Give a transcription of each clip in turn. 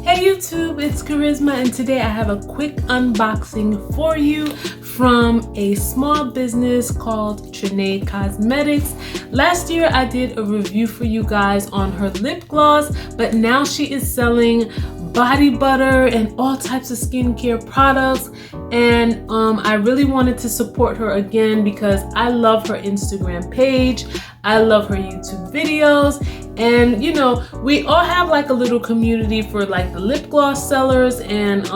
Hey YouTube, it's Kharyzma, and today I have a quick unboxing for you from a small business called Trene Cosmetics. Last year I did a review for you guys on her lip gloss, but now she is selling body butter and all types of skincare products, and I really wanted to support her again because I love her Instagram page, I love her YouTube videos, and you know, we all have like a little community for like the lip gloss sellers and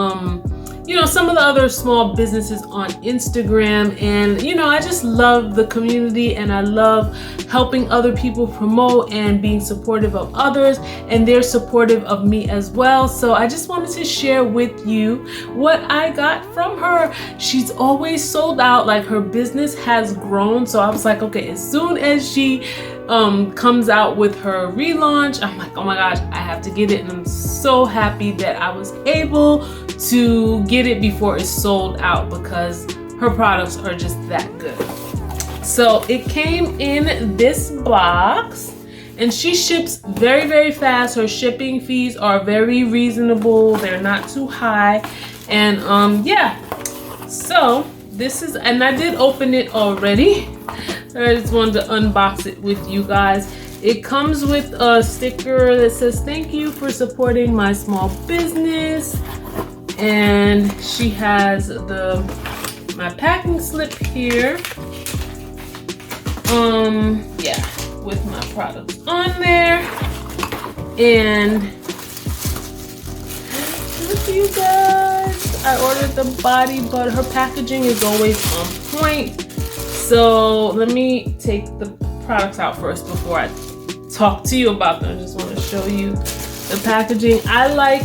you know, some of the other small businesses on Instagram. And you know, I just love the community and I love helping other people promote and being supportive of others, and they're supportive of me as well. So I just wanted to share with you what I got from her. She's always sold out, like her business has grown. So I was like, okay, as soon as she comes out with her relaunch, I'm like, oh my gosh, I have to get it. And I'm so happy that I was able to get it before it's sold out because her products are just that good. So it came in this box and she ships very, very fast. Her shipping fees are very reasonable. They're not too high. And yeah, so this is, and I did open it already. I just wanted to unbox it with you guys. It comes with a sticker that says, "Thank you for supporting my small business." And she has my packing slip here. Yeah, with my products on there. And look, you guys, I ordered the body butter. Her packaging is always on point. So let me take the products out first before I talk to you about them. I just want to show you the packaging. I like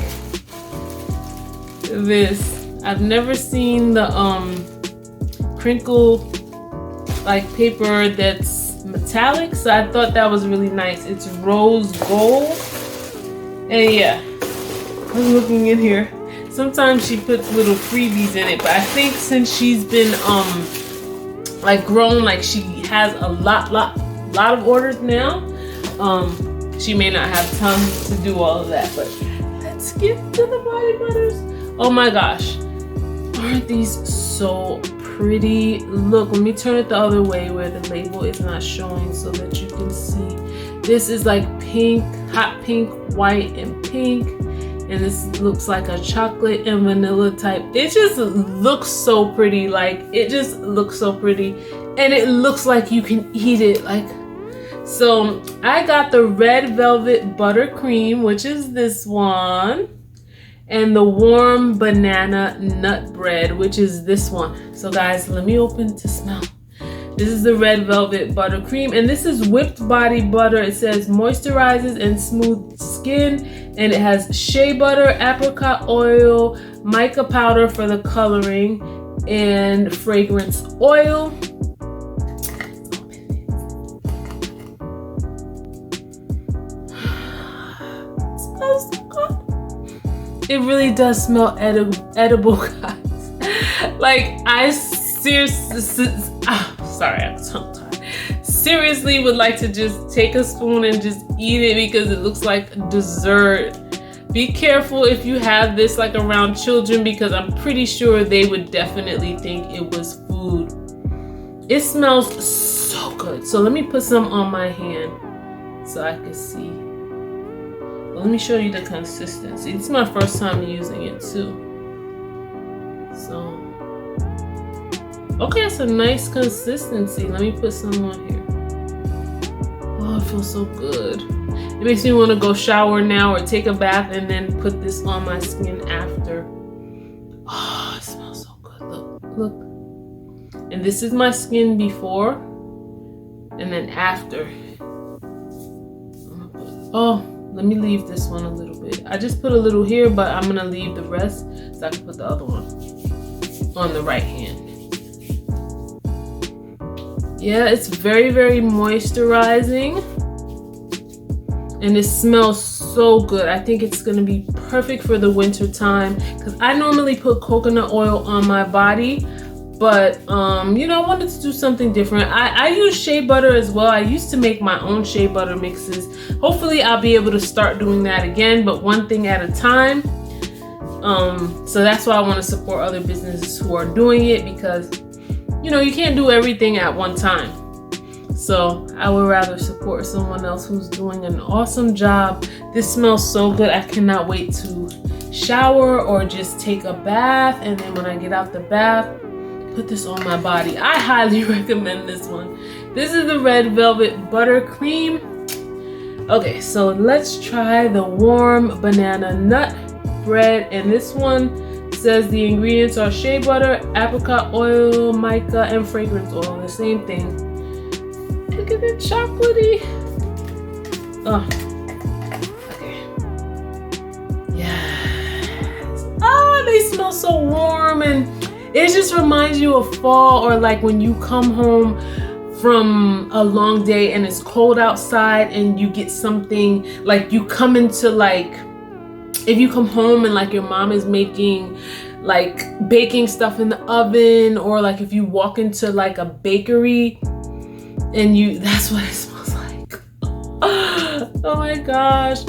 this. I've never seen the crinkle like paper that's metallic, so I thought that was really nice. It's rose gold. And yeah, I'm looking in here. Sometimes she puts little freebies in it, but I think since she's been like grown, like she has a lot of orders now, she may not have time to do all of that. But let's get to the body butters. Oh my gosh, aren't these so pretty? Look, let me turn it the other way where the label is not showing so that you can see. This is like pink, hot pink, white, and pink. And this looks like a chocolate and vanilla type. It just looks so pretty. Like, it just looks so pretty. And it looks like you can eat it. Like, so I got the red velvet buttercream, which is this one. And the warm banana nut bread, which is this one. So guys, let me open to smell. This is the red velvet buttercream, and this is whipped body butter. It says moisturizes and smooth skin, and it has shea butter, apricot oil, mica powder for the coloring, and fragrance oil. It smells so good. It really does smell edible, guys. Like, I seriously, sorry, I'm tongue tied. Seriously would like to just take a spoon and just eat it because it looks like dessert. Be careful if you have this like around children because I'm pretty sure they would definitely think it was food. It smells so good. So let me put some on my hand so I can see. Well, let me show you the consistency. It's my first time using it too. So okay, it's a nice consistency. Let me put some on here. Oh, it feels so good. It makes me want to go shower now or take a bath and then put this on my skin after. Oh, it smells so good. Look, look. And this is my skin before and then after. Oh, let me leave this one a little bit. I just put a little here, but I'm going to leave the rest so I can put the other one on the right hand. Yeah, it's very, very moisturizing. And it smells so good. I think it's gonna be perfect for the winter time because I normally put coconut oil on my body, but you know, I wanted to do something different. I use shea butter as well. I used to make my own shea butter mixes. Hopefully I'll be able to start doing that again, but one thing at a time. So that's why I want to support other businesses who are doing it, because you know, you can't do everything at one time. So I would rather support someone else who's doing an awesome job. This smells so good. I cannot wait to shower or just take a bath, and then when I get out the bath, put this on my body. I highly recommend this one. This is the Red Velvet Buttercream. Okay, so let's try the warm banana nut bread, and this one says the ingredients are shea butter, apricot oil, mica, and fragrance oil. The same thing. Look at the chocolatey. Oh, okay. Yes. Oh, they smell so warm, and it just reminds you of fall, or like when you come home from a long day and it's cold outside and you get something, like you come into like, if you come home and like your mom is making like baking stuff in the oven, or like if you walk into like a bakery and that's what it smells like. Oh my gosh.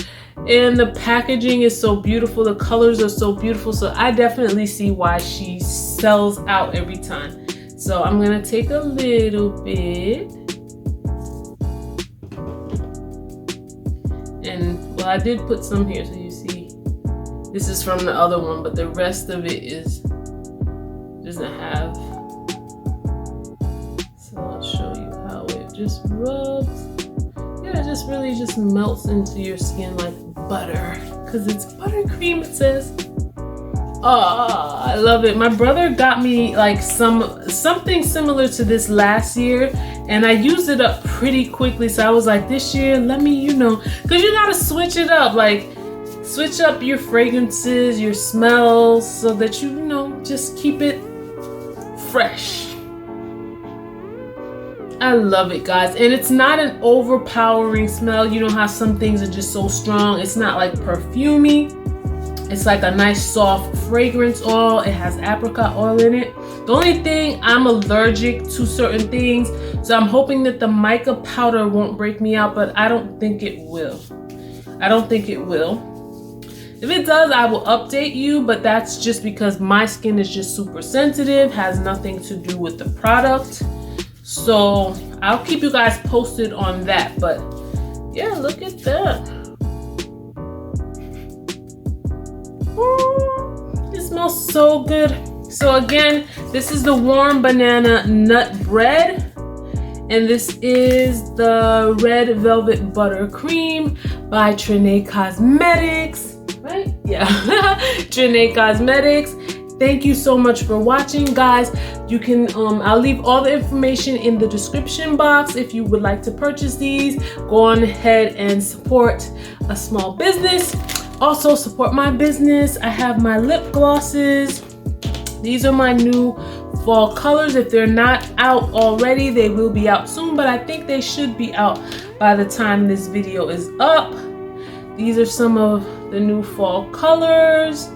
And the packaging is so beautiful. The colors are so beautiful. So I definitely see why she sells out every time. So I'm gonna take a little bit. And well, I did put some here so you see. This is from the other one, but the rest of it doesn't have. So I'll show you how it just rubs. Yeah, it just really just melts into your skin like butter, because it's buttercream, it says. Oh, I love it. My brother got me like something similar to this last year, and I used it up pretty quickly. So I was like, this year, let me, you know, because you gotta switch it up, like switch up your fragrances, your smells, so that you know, just keep it fresh. I love it, guys. And it's not an overpowering smell. You know how some things are just so strong. It's not like perfumey. It's like a nice soft fragrance oil. It has apricot oil in it. The only thing, I'm allergic to certain things, so I'm hoping that the mica powder won't break me out, but I don't think it will. I don't think it will. If it does, I will update you, but that's just because my skin is just super sensitive, has nothing to do with the product. So I'll keep you guys posted on that, but yeah, look at that. Ooh, it smells so good. So again, this is the warm banana nut bread, and this is the Red Velvet Buttercream by Trene Cosmetics. Right? Yeah. Trene Cosmetics. Thank you so much for watching, guys. You can I'll leave all the information in the description box if you would like to purchase these. Go on ahead and support a small business. Also support my business. I have my lip glosses. These are my new fall colors. If they're not out already, they will be out soon, but I think they should be out by the time this video is up. These are some of the new fall colors.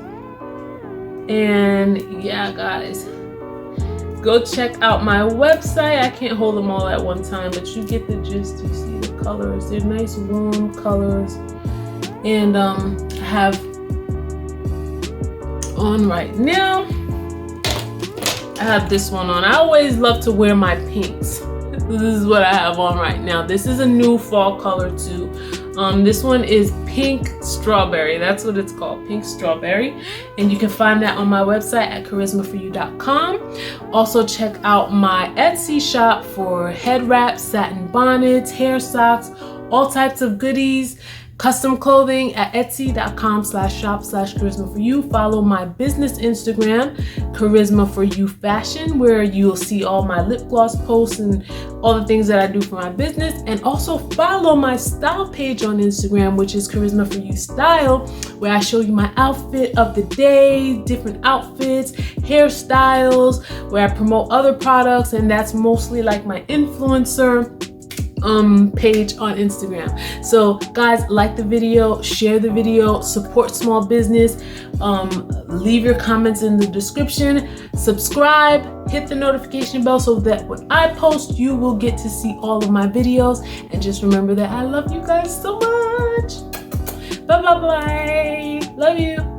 And yeah, guys, go check out my website. I can't hold them all at one time, but you get the gist. You see the colors. They're nice warm colors. And I have on right now, I have this one on. I always love to wear my pinks. This is what I have on right now. This is a new fall color too. This one is Pink Strawberry. That's what it's called, Pink Strawberry. And you can find that on my website at kharyzmaforyou.com. Also check out my Etsy shop for head wraps, satin bonnets, hair socks, all types of goodies. Custom clothing at etsy.com/shop/kharyzmaforyou. Follow my business Instagram, kharyzmaforyou fashion, where you'll see all my lip gloss posts and all the things that I do for my business. And also follow my style page on Instagram, which is Kharyzma4You Style, where I show you my outfit of the day, different outfits, hairstyles, where I promote other products, and that's mostly like my influencer page on Instagram. So guys, like the video, share the video, support small business, leave your comments in the description, subscribe, hit the notification bell so that when I post, you will get to see all of my videos. And just remember that I love you guys so much. Bye bye bye. Love you.